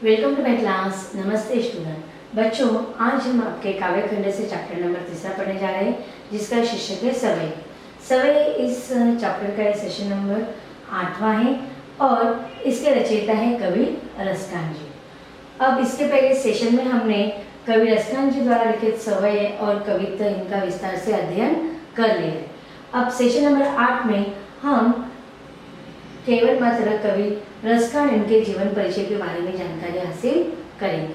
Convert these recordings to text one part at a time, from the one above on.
Welcome to my class. नमस्ते student. बच्चों, आज हम आपके काव्य खंड से चैप्टर नंबर 3 पढ़ने जा रहे हैं, जिसका शीर्षक है सवई। सवई इस चैप्टर का सेशन नंबर 8वां है और इसके रचयिता है कवि रसखान जी। अब इसके पहले सेशन में हमने कवि रसखान जी द्वारा लिखित सवई और कवित्व इनका विस्तार से अध्ययन कर लिया है। अब सेशन नंबर 8 में हम केवल मात्र कवि रसखान इनके जीवन परिचय के बारे में जानकारी हासिल करेंगे।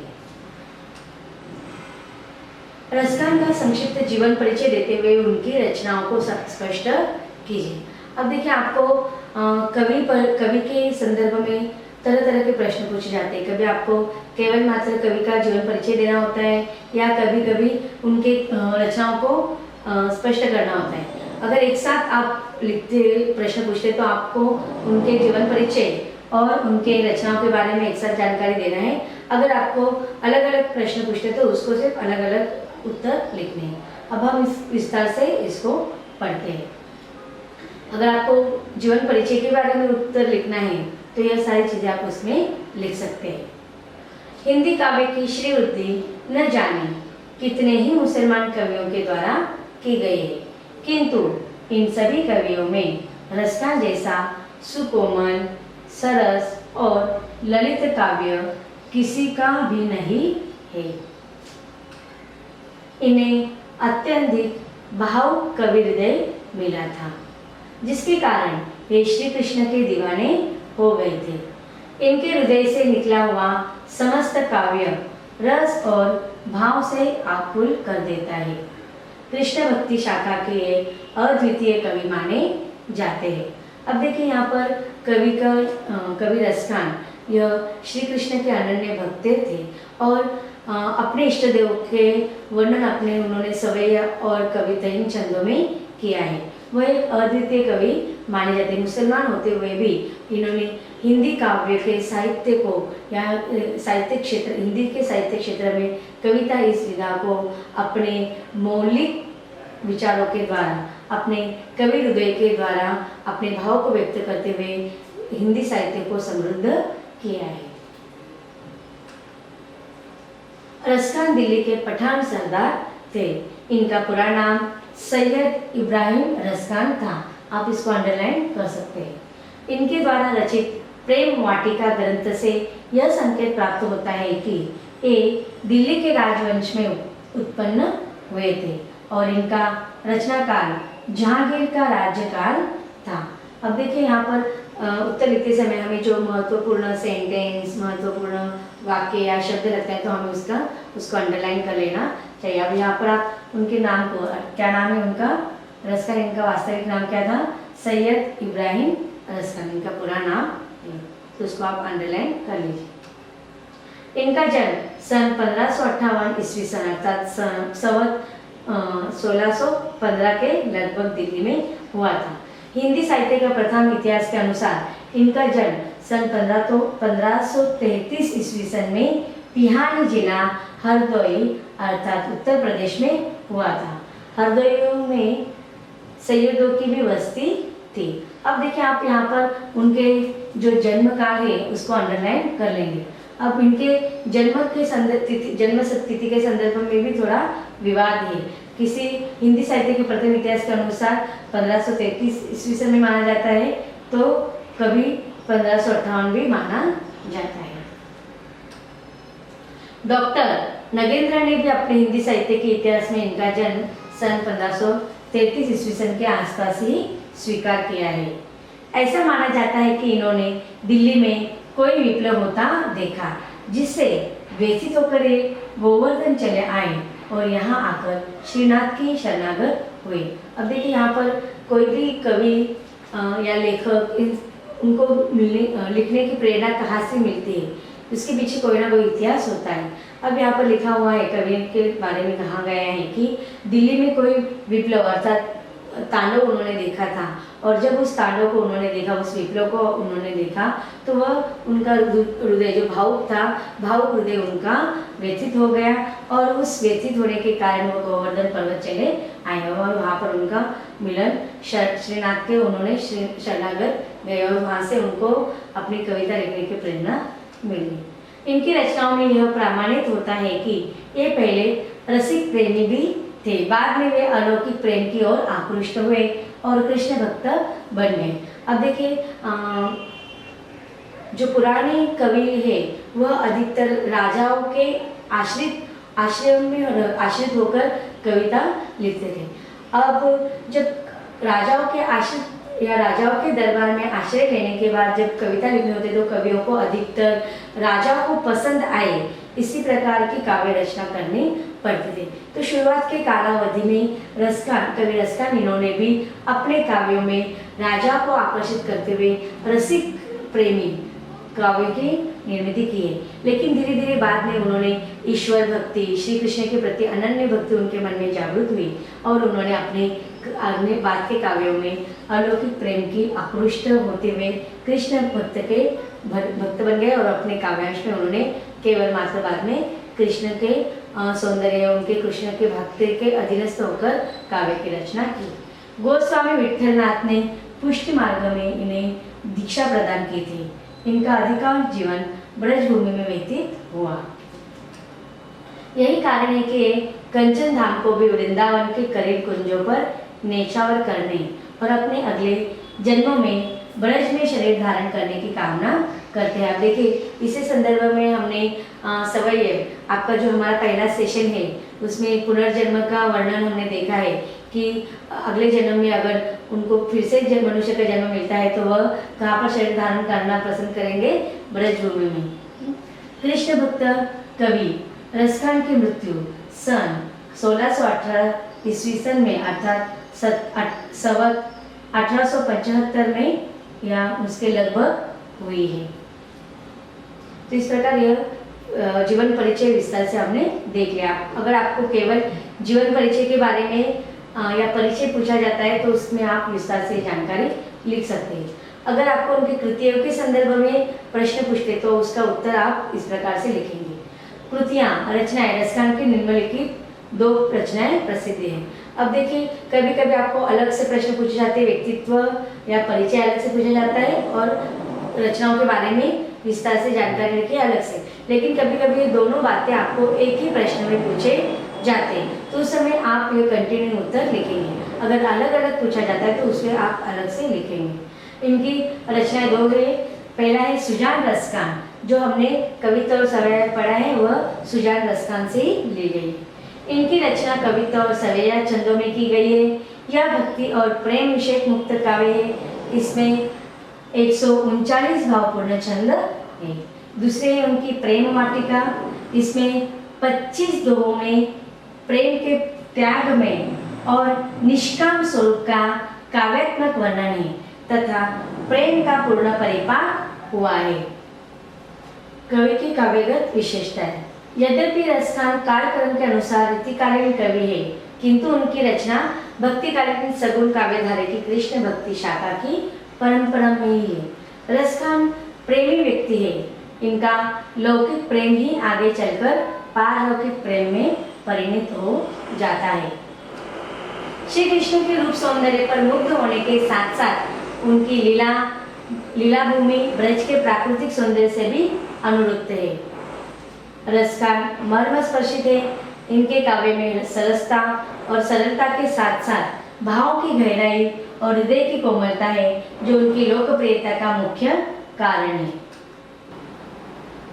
रसखान का संक्षिप्त जीवन परिचय देते हुए उनकी रचनाओं को स्पष्ट कीजिए। अब देखिए, आपको कवि के संदर्भ में तरह तरह के प्रश्न पूछे जाते हैं। कभी आपको केवल मात्र कवि का जीवन परिचय देना होता है या कभी कभी उनके रचनाओं को स्पष्ट करना होता है। अगर एक साथ आप लिखते प्रश्न पूछते तो आपको उनके जीवन परिचय और उनके रचनाओं के बारे में एक साथ जानकारी देना है। अगर आपको अलग अलग प्रश्न पूछते तो उसको सिर्फ अलग अलग उत्तर लिखने हैं। अब हम इस विस्तार से इसको पढ़ते हैं। अगर आपको जीवन परिचय के बारे में उत्तर लिखना है तो यह सारी चीजें आप उसमें लिख सकते हैं। हिंदी काव्य की श्रीवृद्धि न जाने कितने ही मुसलमान कवियों के द्वारा की गई है, किंतु इन सभी कवियों में रसखान जैसा सुकोमल, सरस और ललित काव्य किसी का भी नहीं है। इन्हें अत्यधिक भावुक कवि हृदय मिला था, जिसके कारण वे श्री कृष्ण के दीवाने हो गए थे। इनके हृदय से निकला हुआ समस्त काव्य रस और भाव से आकुल कर देता है। कृष्ण भक्ति शाखा के अद्वितीय कवि माने जाते हैं। अब देखिए, यहाँ पर कवि रसखान यह श्री कृष्ण के अनन्य भक्त थे और अपने इष्ट देव के वर्णन उन्होंने सवई और कविता इन छंदों में किया है। वह एक अद्वितीय कवि माने जाते हैं। मुसलमान होते हुए भी इन्होंने हिंदी काव्य के साहित्य को या साहित्य क्षेत्र हिंदी के साहित्य क्षेत्र में कविता इस विधा को अपने मौलिक विचारों के द्वारा, अपने कवि हृदय के द्वारा अपने भाव को व्यक्त करते हुए हिंदी साहित्य को समृद्ध किया है। रसखान दिल्ली के पठान सरदार थे। इनका पूरा नाम सैयद इब्राहिम रसखान था। आप इसको अंडरलाइन कर सकते हैं। इनके द्वारा रचित प्रेम वाटिका ग्रंथ से यह संकेत प्राप्त होता है कि ये दिल्ली के राजवंश में उत्पन्न हुए थे और इनका रचना काल जहांगीर का राज्यकाल था। अब देखिए, यहाँ पर उत्तर लिखते समय हमें जो महत्वपूर्ण सेंटेंस, महत्वपूर्ण वाक्य या शब्द लगता है तो हमें उसको अंडरलाइन कर लेना चाहिए। अब यहाँ पर आप उनके नाम को, क्या नाम है उनका, रसखान, इनका वास्तविक नाम क्या था, सैयद इब्राहिम रसखान, इनका पूरा नाम, तो उसको आप अंडरलाइन कर लीजिए। इनका जन्म सन 1558 ईस्वी सन अर्थात संवत 1615 के लगभग दिल्ली में हुआ था। हिंदी साहित्य का प्रथम इतिहास के अनुसार इनका जन्म सन 1533 ईस्वी सन में पिहानी जिला हरदोई अर्थात उत्तर प्रदेश में हुआ था। हरदोई में सैयदों की भी बस्ती थी। अब देखिए, आप यहाँ पर उनके जो जन्म काल है उसको अंडरलाइन कर लेंगे। अब इनके जन्म तिथि के संदर्भ में भी थोड़ा विवाद है। किसी हिंदी साहित्य के प्रथम इतिहास के अनुसार 1533 ईस्वी सन में माना जाता है, तो कभी 1558 भी माना जाता है। डॉक्टर नगेंद्र ने भी अपने हिंदी साहित्य के इतिहास में इनका जन्म सन 1533 ईस्वी सन के आसपास ही स्वीकार किया है। ऐसा माना जाता है कि इन्होंने दिल्ली में कोई विप्लव होता देखा, जिससे व्यथित होकर गोवर्धन चले आए और यहाँ आकर श्रीनाथ की शरणागत हुए। अब देखिए, यहाँ पर कोई भी कवि या लेखक उनको लिखने की प्रेरणा कहाँ से मिलती है, उसके पीछे कोई ना कोई इतिहास होता है। अब यहाँ पर लिखा हुआ है, कवि के बारे में कहा गया है कि दिल्ली में कोई विप्लव अर्थात तांडव उन्होंने देखा था, और जब उस तांडव को उन्होंने देखा, उस विप्लव को उन्होंने देखा, तो वह उनका हृदय जो भावुक हृदय उनका व्यथित हो गया और उस व्यथित होने के कारण वो गोवर्धन पर्वत चले आए और वहाँ पर उनका मिलन श्रीनाथ के उन्होंने शरणागत गए और वहाँ से उनको अपनी कविता लिखने की प्रेरणा मिली। इनकी रचनाओं में यह प्रमाणित होता है कि ये पहले रसिक प्रेमी भी थे, बाद में वे अलौकिक प्रेम की ओर आकृष्ट हुए और कृष्ण भक्त बन गए। अब देखिए जो पुराने कवि है वह अधिकतर राजाओं के आश्रय में आश्रित होकर कविता लिखते थे। अब जब राजाओं के आश्रित या राजाओं के दरबार में आश्रय लेने के बाद जब कविता लिखने होते तो कवियों को अधिकतर राजाओं को पसंद आए इसी प्रकार की काव्य रचना करनी पड़ती थी। तो शुरुआत के कालावधि में कवि रसखान इन्होंने भी अपने काव्यों में राजा को आकर्षित करते हुए रसिक प्रेमी काव्य की निर्मित की है। लेकिन धीरे धीरे बाद में उन्होंने ईश्वर भक्ति, श्री कृष्ण के प्रति अनन्य भक्ति उनके मन में जागृत हुई और उन्होंने अपने बाद के काव्यों में अलौकिक प्रेम की आकृष्ट होते हुए कृष्ण भक्त बन गए और अपने काव्यांश में उन्होंने केवल मात्र बाद में कृष्ण के सौंदर्य, उनके कृष्ण के भक्ति के अधीनस्थ होकर काव्य की रचना की। गोस्वामी विठलनाथ ने पुष्टि मार्ग में इन्हें दीक्षा प्रदान की थी। इनका अधिकांश जीवन ब्रजभूमि में व्यतीत हुआ। यही कारण है कि कंचन धाम को भी वृंदावन के करीब कुंजों पर नेछावर करने और अपने अगले जन्मों में ब्रज में शरीर धारण करने की कामना करते हैं। आप देखिए इसी संदर्भ में हमने सवय आपका जो हमारा पहला सेशन है उसमें पुनर्जन्म का वर्णन हमने देखा है कि अगले जन्म में अगर उनको फिर से मनुष्य का जन्म मिलता है तो वह कहाँ पर शरीर धारण करना पसंद करेंगे? ब्रजभूमि में। कृष्ण भक्त कवि रसखान की मृत्यु सन 1618 ईस्वी सन में अर्थात 1875 में या उसके लगभग हुई है। तो इस प्रकार यह जीवन परिचय विस्तार से हमने देख लिया। अगर आपको केवल जीवन परिचय के बारे में या परिचय पूछा जाता है तो उसमें आप विस्तार से जानकारी लिख सकते हैं। अगर आपको उनकी कृतियों के संदर्भ में प्रश्न पूछते तो उसका उत्तर आप इस प्रकार से लिखेंगे। कृतियाँ, रचनाएं, रसखान की निम्नलिखित 2 रचनाएं प्रसिद्ध हैं। अब देखिए कभी कभी आपको अलग से प्रश्न पूछे जाते हैं, व्यक्तित्व या परिचय अलग से पूछा जाता है और रचनाओं के बारे में विस्तार से जानकारी लिखिए अलग से। लेकिन कभी कभी ये दोनों बातें आपको एक ही प्रश्न में पूछे जाते हैं तो उस समय आप ये कंटिन्यू उत्तर लिखेंगे। अगर अलग अलग पूछा जाता है तो उसमें आप अलग से लिखेंगे। इनकी रचनाएं 2 है। पहला है सुजान रसखान, जो हमने कविता और सवैया पढ़ा है वह सुजान रसखान से ही ली गई। इनकी रचना कविता और सवैया छंदों में की गई है। यह भक्ति और प्रेम विषयक मुक्त काव्य है। इसमें 139 भावपूर्ण छंद है। दूसरे है उनकी प्रेम वाटिका। इसमें 25 दोहों में प्रेम के त्याग में और निष्काम स्वरूप का काव्यात्मक वर्णन है तथा प्रेम का पूर्ण परिपाक हुआ है। कवि की काव्यगत विशेषता है। यद्यपि रसखान कालक्रम के अनुसार रीतिकालीन कवि है किंतु उनकी रचना भक्तिकालीन सगुण काव्यधारा की कृष्ण भक्ति शाखा की परंपरा में ही है। रसखान प्रेमी व्यक्ति है। इनका लौकिक प्रेम ही आगे चलकर पारलौकिक प्रेम में परिणत हो जाता है। श्री कृष्ण के रूप सौंदर्य पर मुग्ध होने के साथ साथ उनकी लीला भूमि ब्रज के प्राकृतिक सौंदर्य से भी अनुरूप है। रसखान मर्म स्पर्शित है। इनके काव्य में सरसता और सरलता के साथ साथ भाव की गहराई और हृदय की कोमलता है जो उनकी लोकप्रियता का मुख्य कारण है।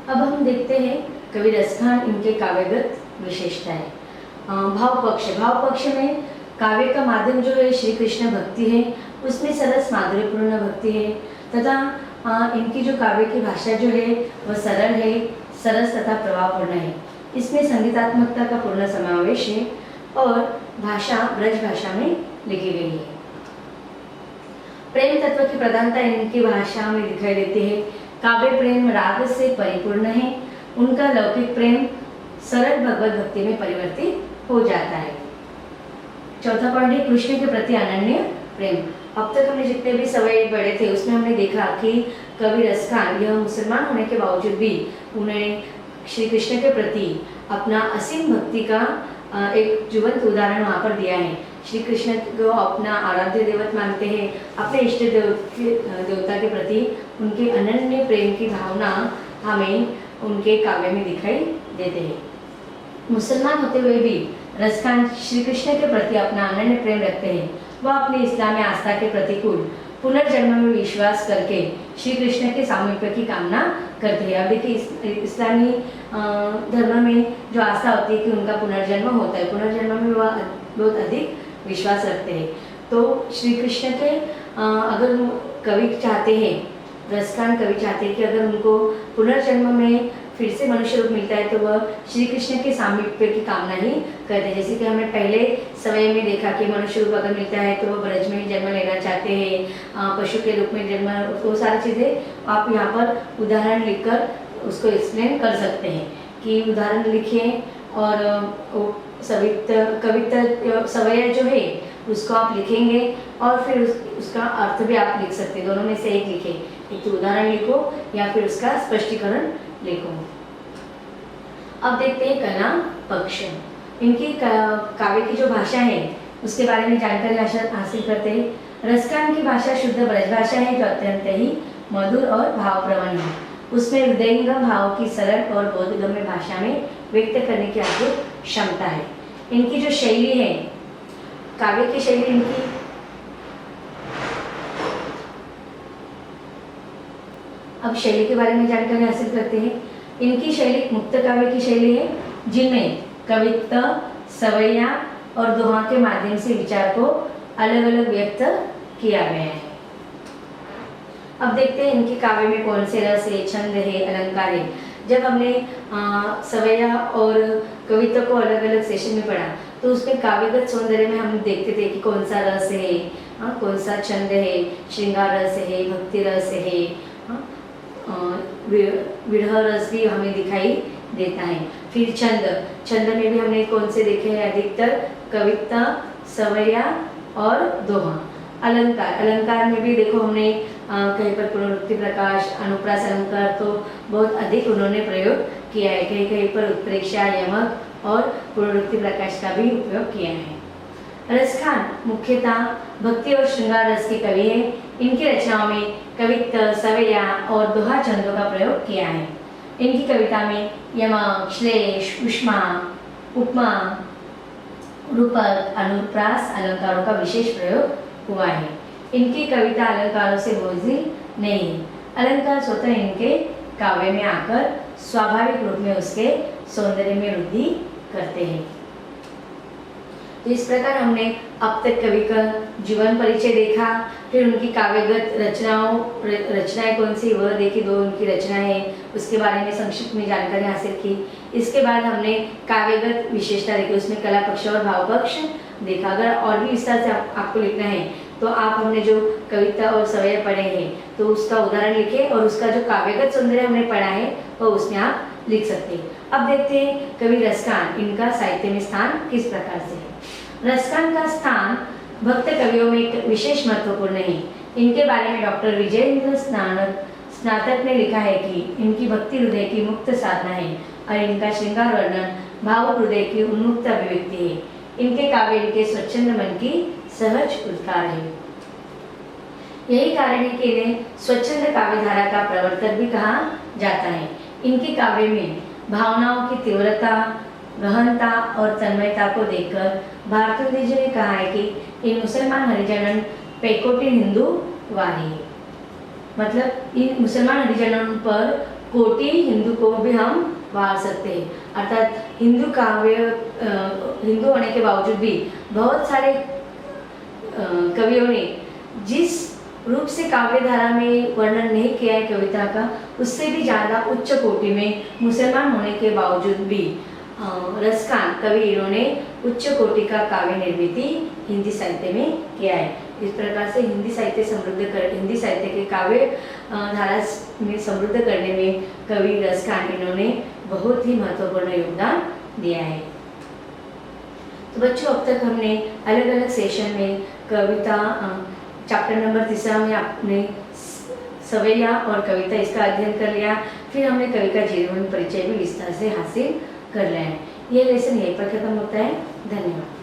अब हम देखते हैं कवि रसखान इनके काव्यगत विशेषता है। भाव पक्ष में काव्य का माध्यम जो है श्री कृष्ण भक्ति है, उसमें सरस माधुर्यपूर्ण भक्ति है तथा इनकी जो काव्य की भाषा जो है वह सरल है, सरस तथा प्रभावपूर्ण है। इसमें संगीतात्मकता का पूर्ण समावेश है और भाषा ब्रज भाषा में लिखी गई है। प्रेम तत्व की प्रधानता इनकी भाषा में दिखाई देती है। काव्य प्रेम राग से परिपूर्ण है। उनका लौकिक प्रेम सरल भगवत भक्ति में परिवर्तित हो जाता है। चौथा पॉइंट है कृष्ण के प्रति अनन्य प्रेम। अब तक हमने जितने भी सवैये पढ़े थे उसमें हमने देखा कि कवि रसखान यह मुसलमान होने के बावजूद भी उन्हें श्री कृष्ण के प्रति अपना असीम भक्ति का एक जीवंत उदाहरण वहाँ पर दिया है। श्री कृष्ण को अपना आराध्य देवत मानते हैं। अपने इष्ट देवता के प्रति उनके अनन्य प्रेम की भावना हमें उनके काव्य में दिखाई देते हैं। मुसलमान होते हुए भी रसखान श्री कृष्ण के प्रति अपना अनन्य प्रेम रखते हैं। वह अपने इस्लामी आस्था के प्रतिकूल पुनर्जन्म में विश्वास करके श्री कृष्ण के सामीप्य की कामना करते हैं। अब देखिए इस्लामी धर्म में जो आस्था होती है कि उनका पुनर्जन्म होता है, पुनर्जन्म में वह बहुत अधिक विश्वास रखते हैं। तो श्री कृष्ण के अगर कवि चाहते हैं, रसखान कवि चाहते हैं कि अगर उनको पुनर्जन्म में फिर से मनुष्य रूप मिलता है तो वह श्री कृष्ण के सामीप्य की कामना ही करते हैं। जैसे कि हमने पहले समय में देखा कि मनुष्य रूप अगर मिलता है तो वह ब्रज में जन्म लेना चाहते हैं, पशु के रूप में जन्म, वो सारी चीज़ें आप यहाँ पर उदाहरण लिखकर उसको एक्सप्लेन कर सकते हैं कि उदाहरण लिखिए और कविता सवैया जो है उसको आप लिखेंगे और फिर उसका अर्थ भी आप लिख सकते हैं। दोनों में से एक लिखें, एक तो उदाहरण लिखो या फिर उसका स्पष्टीकरण लिखो। अब देखते हैं कला पक्ष। इनकी काव्य की जो भाषा है उसके बारे में जानकारी हासिल करते हैं। रसखान की भाषा शुद्ध ब्रज भाषा है जो अत्यंत ही मधुर और भावप्रवण है। उसमें हृदयंगम भाव की सरल और बोधगम्य भाषा में व्यक्त करने की अद्भुत क्षमता है। इनकी जो शैली है, काव्य की शैली इनकी अब शैली के बारे में जानकारी हासिल करते हैं। इनकी शैली मुक्त काव्य की शैली है जिनमें कविता, सवैया और दोहा के माध्यम से विचार को अलग अलग व्यक्त किया गया है। अब देखते हैं इनके काव्य में कौन से रस है, छंद है, अलंकार है। जब हमने सवैया और कविता को अलग अलग सेशन में पढ़ा तो उसमें काव्यगत सौंदर्य में हम देखते थे कि कौन सा रस है, कौन सा छंद है, श्रृंगार रस है, भक्ति रस है, विरह रस भी हमें दिखाई देता है। फिर छंद में भी हमने कौन से देखे हैं, अधिकतर कविता, सवैया और दोहा। अलंकार में भी देखो हमने कहीं पर पुनरुक्ति प्रकाश, अनुप्रास अलंकार तो बहुत अधिक उन्होंने प्रयोग किया है। कहीं कहीं पर उत्प्रेक्षा, यमक और पुनरुक्ति प्रकाश का भी उपयोग किया है। रसखान मुख्यतः भक्ति और श्रृंगार रस के कवि हैं। इनकी रचनाओं में कविता, सवैया और दोहा छंदों का प्रयोग किया है। इनकी कविता में यमक, श्लेष, उष्मा, उपमा, रूपक, अनुप्रास अलंकारों का विशेष प्रयोग हुआ है। इनकी कविता अलंकारों से बोझिल नहीं है। अलंकार स्वतः इनके काव्य में आकर स्वाभाविक रूप में उसके सौंदर्य में वृद्धि करते हैं। तो इस प्रकार हमने अब तक कवि का जीवन परिचय देखा, फिर उनकी काव्यगत रचनाएं कौन सी वह देखी, 2 उनकी रचनाएं हैं, उसके बारे में संक्षिप्त में जानकारी हासिल की। इसके बाद हमने काव्यगत विशेषता देखी, उसमें कला पक्ष और भाव पक्ष देखा। अगर और भी विस्तार से आपको लिखना है तो आप हमने जो कविता और सवैया पढ़े हैं तो उसका उदाहरण लिखे और उसका जो काव्यगत सौंदर्य हमने पढ़ा है वो उसमें आप लिख सकते हैं। अब देखते हैं कवि रसखान, इनका साहित्य में स्थान किस प्रकार से है। रसखान का स्थान भक्त कवियों में एक विशेष महत्वपूर्ण है। इनके बारे में डॉक्टर विजयेंद्र स्नातक ने लिखा है कि इनकी भक्ति हृदय की मुक्त साधना है और इनका श्रृंगार वर्णन भावुक हृदय की उन्मुक्त अभिव्यक्ति है। इनके काव्य इनके स्वच्छंद मन की सहज उद्गार है। यही कारण है कि इन्हें स्वच्छंद काव्यधारा का प्रवर्तक भी कहा जाता है। इनके काव्य में भावनाओं की तीव्रता, गहनता और तन्मयता को देखकर भारतेंदु जी ने कहा है कि इन मुसलमान हरिजनन पैकोटी हिंदू वारी, मतलब इन मुसलमान हरिजनों पर कोटि हिंदू को भी हम वार सकते हैं। अर्थात हिंदू काव्य हिंदू होने के बावजूद भी बहुत सारे कवियों ने जिस रूप से काव्यधारा में वर्णन नहीं किया है कविता का, उससे भी ज़्यादा उच्च कोटि में मुसलमान होने के बावजूद भी रसखान कवि इन्होंने उच्च कोटि का काव्य निर्मिति हिंदी साहित्य में किया है। इस प्रकार से हिंदी साहित्य के काव्य धारा में समृद्ध करने में कवि रसखान इन्होंने बहुत ही महत्वपूर्ण योगदान दिया है। तो बच्चों, अब तक हमने अलग अलग सेशन में कविता चैप्टर नंबर 3 में आपने सवैया और कविता इसका अध्ययन कर लिया। फिर हमने कवि का जीवन परिचय भी विस्तार से हासिल कर लिया है। ये लेसन यहीं पर खत्म होता है। धन्यवाद।